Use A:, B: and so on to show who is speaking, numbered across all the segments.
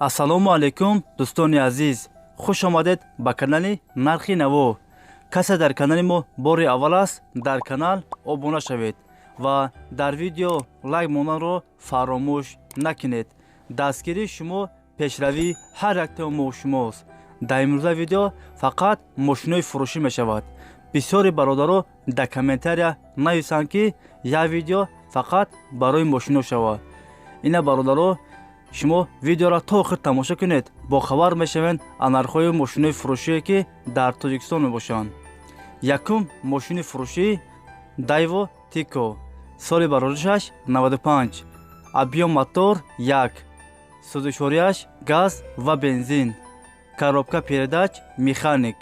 A: ассалому алайкум дӯстони азиз, хуш омадед ба канали Нархи Наво. Касе дар канали мо бори аввал аст, дар канал обуна шавед ва дар видео лайк монданро фаромӯш накунед. Дастгирии шумо пешравии ҳар яктаи мо шумост. дар имрӯза видео фақат мошинои фурӯшӣ мешавад. бисёри бародаро дар комментария нависанд ки як видео фақат барои мошино шавад. ина бародаро, шумо видеоро то охир тамошо кунед, бохабар мешавед аз нархҳои мошинои фурӯшие ки дар Тоҷикистон мебошанд. якум мошини фурӯшӣ Daewoo Tico, соли бароришаш 95, объем мотор 1, сӯзишворияш газ ва бензин, коробка передач механик,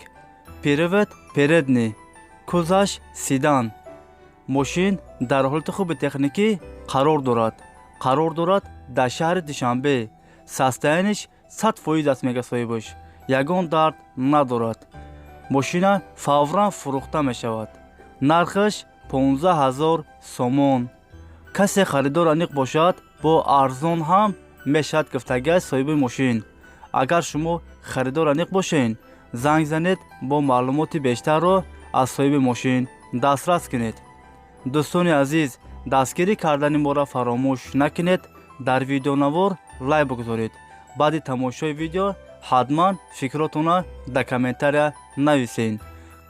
A: привод передний, кузаш седан. мошин дар ҳолати хуби техникӣ қарор дорад дар шаҳри Душанбе. состояниш 100% аст мега соҳибаш. ягон дард надорад. мошина фавран фурӯхта мешавад. нархаш 15000 сомон. касе харидор аниқ бошад, бо арзон ҳам мешавад гуфтагии соҳиби мошин. агар шумо харидор аниқ бошед, занг занед, бо маълумоти бештарро аз соҳиби мошин дастрас кунед. дӯстони азиз, дастгирӣ кардани моро фаромӯш накунед. дар видеонавор лайк бигузоред. баъди тамошои видео ҳатман фикротона дар комментария нависед.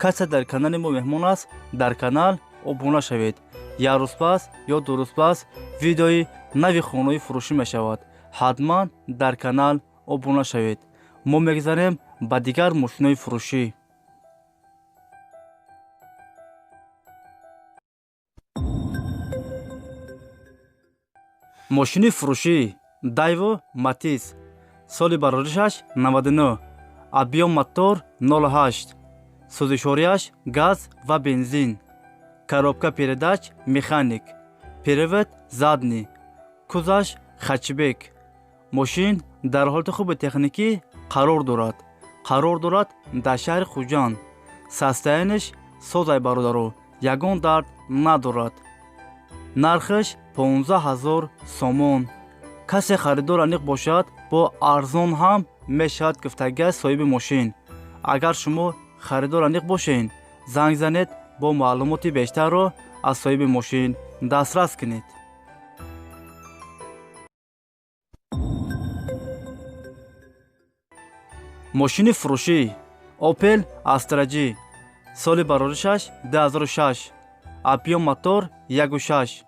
A: касе дар канали мо меҳмон аст, дар канал обуна шавед. як рӯз пас ё ду рӯз пас видеои нави хонаҳои фурӯшӣ мешавад. ҳатман дар канал обуна шавед. мо мегзарем ба дигар мошинои фурӯшӣ. мошини фурӯшӣ Daewoo Matiz, соли бароришаш 99, объем мотор 08, сӯзишворияш газ ва бензин, коробка передач механик, привод задний, кузаш хатчбек. мошин дар ҳолати хуби техникӣ қарор дорад дар шаҳри Хуҷанд. состояниш созай бародаро, ягон дард надорад. нархаш 15000 сомон. касе харидор аниқ бошад, бо арзон ҳам мешавад гуфтагии соҳиби мошин. агар шумо харидор аниқ бошед, занг занед, бо маълумоти бештарро аз соҳиби мошин дастрас кунед. мошини фурӯшӣ Opel Astra G, соли бароришаш 2006, объем мотор 1.6,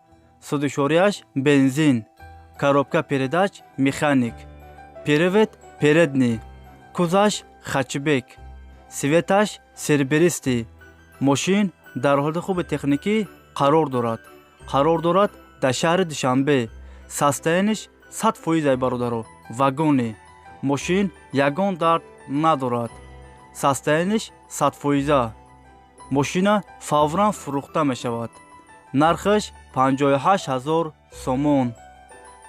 A: сӯзишворияш бензин, коробка передач механик, привод передний, кузаш хатчбек, светаш серебристый. мошин дар ҳолати хуби техникӣ қарор дорад дар шаҳри Душанбе. состояниш 100% бародаро, вагоне. мошин ягон дард надорад. состояниш 100%. мошина фавран фурӯхта мешавад. нархаш 58000 сомон.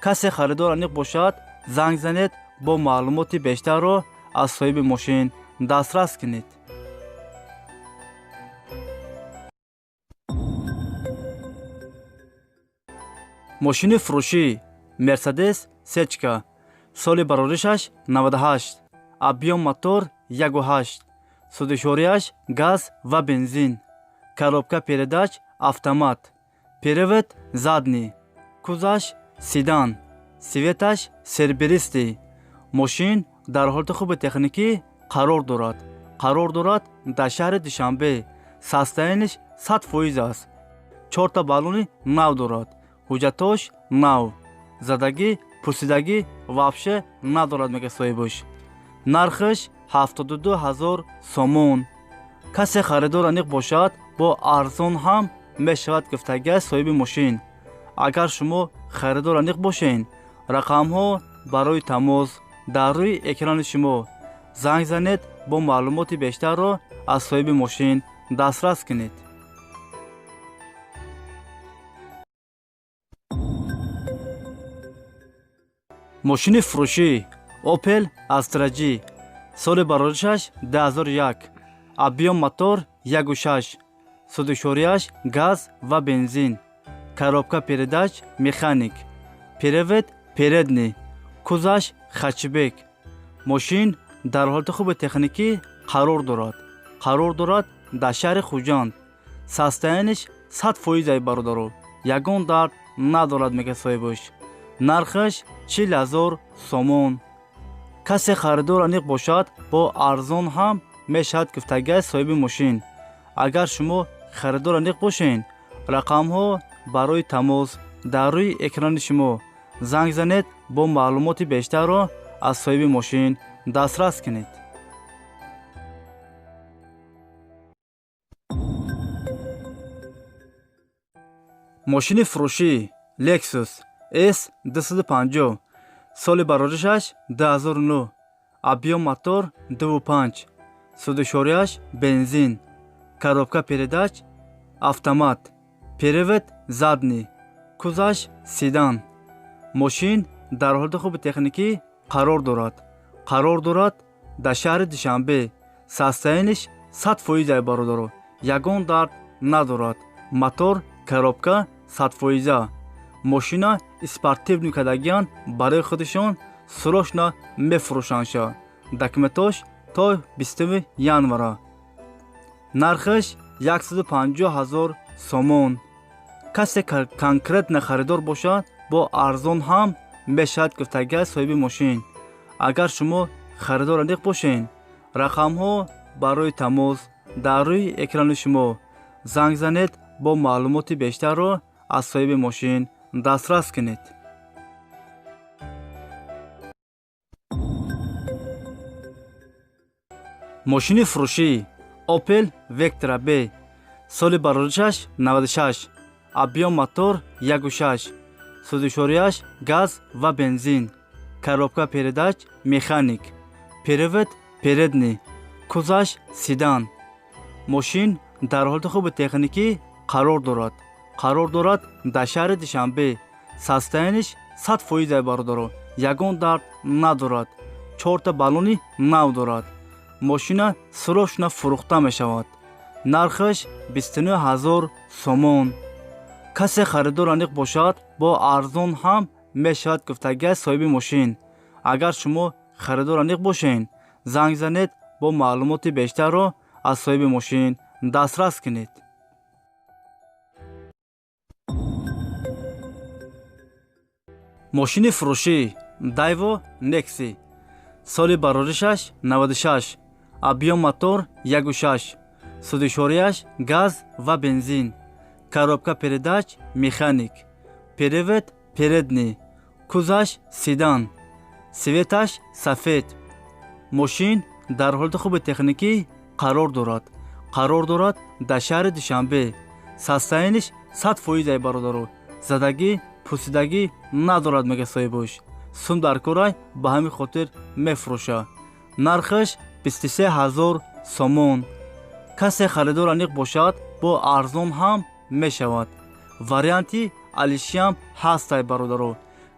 A: касе харидор аниқ бошад, занг занед, бо маълумоти бештарро аз соҳиби мошин дастрас кунед. мошини фурӯшӣ Mercedes Sechka, соли бароришаш 98, объем мотор 1.8, сӯзишворияш газ ва бензин, коробка передач автомат, привод задний, кузаш седан, светаш серебристый. мошин дар ҳолати хуби техникӣ қарор дорад дар шаҳри Душанбе. состояниш 100% аст. 4 баллони нав дорад. ҳуҷҷатош нав. задагӣ, пурсидагӣ вабше надорад мега соҳибаш. нархаш 72000 сомон. касе харидор аниқ бошад, бо арзон ҳам мешавад гуфтагии соҳиби мошин. агар шумо харидор аниқ бошед, рақамҳо барои тамос дар рӯи экрани шумо. занг занед, бо маълумоти бештарро аз соҳиби мошин дастрас кунед. мошини фурӯшӣ Opel Astra G, соли бароришаш 2001, объем мотор 1.6, сӯзишворияш газ ва бензин, коробка передач механик, привод передний, кӯзаш хачибек. мошин дар ҳолати хуби техникӣ қарор дорад дар шаҳри хуҷанд. состояниш 100% бародаро, ягон дард надорад, мега соҳибаш. нархаш 40,000 сомон. касе харидор аниқ бошад, бо арзон ҳам мешавад гуфтагиҳои соҳиби мошин. агар шумо харидор аниқ бошед, рақамҳо барои тамос дар рӯи экрани шумо. занг занед, бо маълумоти бештарро аз соҳиби мошин дастрас кунед. мошини фурӯшӣ Lexus S250, соли бароришаш 2009, объем мотор 2.5, судишорияш бензин, коробка передач автомат, привод задний, кузаш седан. мошин дар ҳолати хуби техникӣ қарор дорад дар шаҳри Душанбе. состояниш 100% бародаро, ягон дард надорад. мотор, коробка 100%. мошина спортивни кадагиян барои худашон срочно мефурӯшандша. документош то 20 январа. нархаш 150,000 сомон. касе конкретна харидор бошад, бо арзон ҳам мешавад гуфтагиҳои соҳиби мошин. агар шумо харидор аниқ бошед, рақамҳо барои тамос дар рӯи экрани шумо. занг занед, бо маълумоти бештарро аз соҳиби мошин дастрас кунед. мошини фурӯшӣ Opel Vectra B, соли бароришаш 96, объем мотор 1.6, судишорияш газ ва бензин, коробка передач механик, привод передний, кузаш седан. мошин дар ҳолати хуби техникӣ қарор дорад дар шаҳри Душанбе. состояниш 100% бародаро, ягон дард надорад. 4 баллони нав дорад. мошина срочно фурӯхта мешавад. нархаш 29,000 сомон. касе харидор аниқ бошад, бо арзон ҳам мешавад гуфтагиҳои соҳиби мошин. агар шумо харидор аниқ бошед, занг занед, бо маълумоти бештарро аз соҳиби мошин дастрас кунед. мошини фурӯшӣ Daewoo Nexi, соли бароришаш 96, объем мотор 1.6, судишорияш газ ва бензин, коробка передач механик, привод передний, кузаш седан, светаш сафед. мошин дар ҳолати хуби техникӣ қарор дорад дар шаҳри Душанбе. состояниш 100% бародаро, задагӣ пусидагӣ надорад, мега соҳибаш. сум дар корай ба ҳамин хотир мефурӯша. нархаш 23,000 сомон. касе харидор аниқ бошад, бо арзон ҳам мешавад. варианти алишиам ҳастай бародаро.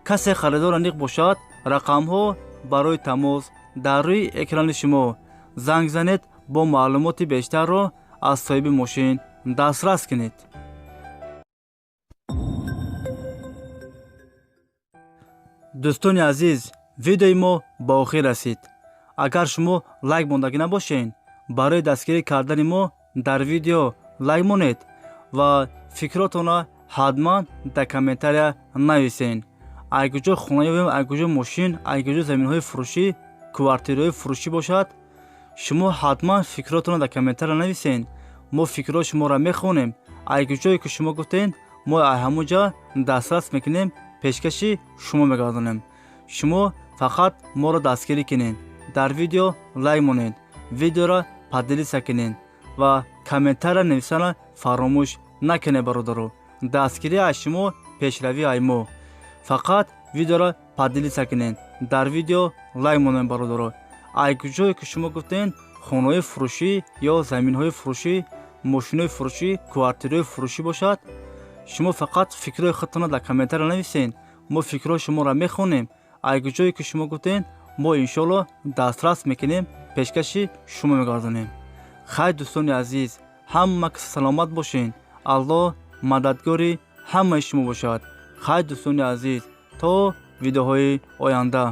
A: касе харидор аниқ бошад, рақамҳо барои тамос дар рӯи экрани шумо. занг занед, бо маълумоти бештарро аз соҳиби мошин дастрас кунед. дӯстони азиз, видеои мо ба охир расид. агар шумо лайк мондагӣ набошед, барои дастгирӣ кардани мо дар видео лайк монед ва фикротонро ҳатман дар комментария нависед. айгуҷо хона ёбем, айгуҷо мошин, айгуҷо заминҳои фурӯшӣ, квартираҳои фурӯшӣ бошад, шумо ҳатман фикротонро дар комментария нависед. мо фикрҳои шуморо мехонем. айгуҷое ки шумо гуфтед, мо ҳамонҷа дастрас мекунем, пешкаши шумо мегардонем. шумо фақат моро дастгирӣ кунед, дар видео лайк монед, видеоро падилиса кунед ва комментария нависана фаромӯш накунед бародаро. дастгирӣ аз шумо пешравии аз мо. фақат видеоро падилиса кунед, дар видео лайк монед бародаро. айгуҷое ки шумо гуфтед, хонаҳои фурӯшӣ ё заминҳои фурӯшӣ, мошинои фурӯшӣ, квартираҳои фурӯшӣ бошад, шумо фақат фикрҳои худтонро дар комментария нависед. мо фикрҳои шуморо мехонем. айгуҷое ки шумо гуфтед, мо иншоалло дастрас мекунем, пешкаши шумо мегардонем. хай дӯстони азиз, ҳама кас саломат бошед. аллоҳ мададгори ҳамаи шумо бошад. хай дӯстони азиз, то видеоҳои оянда.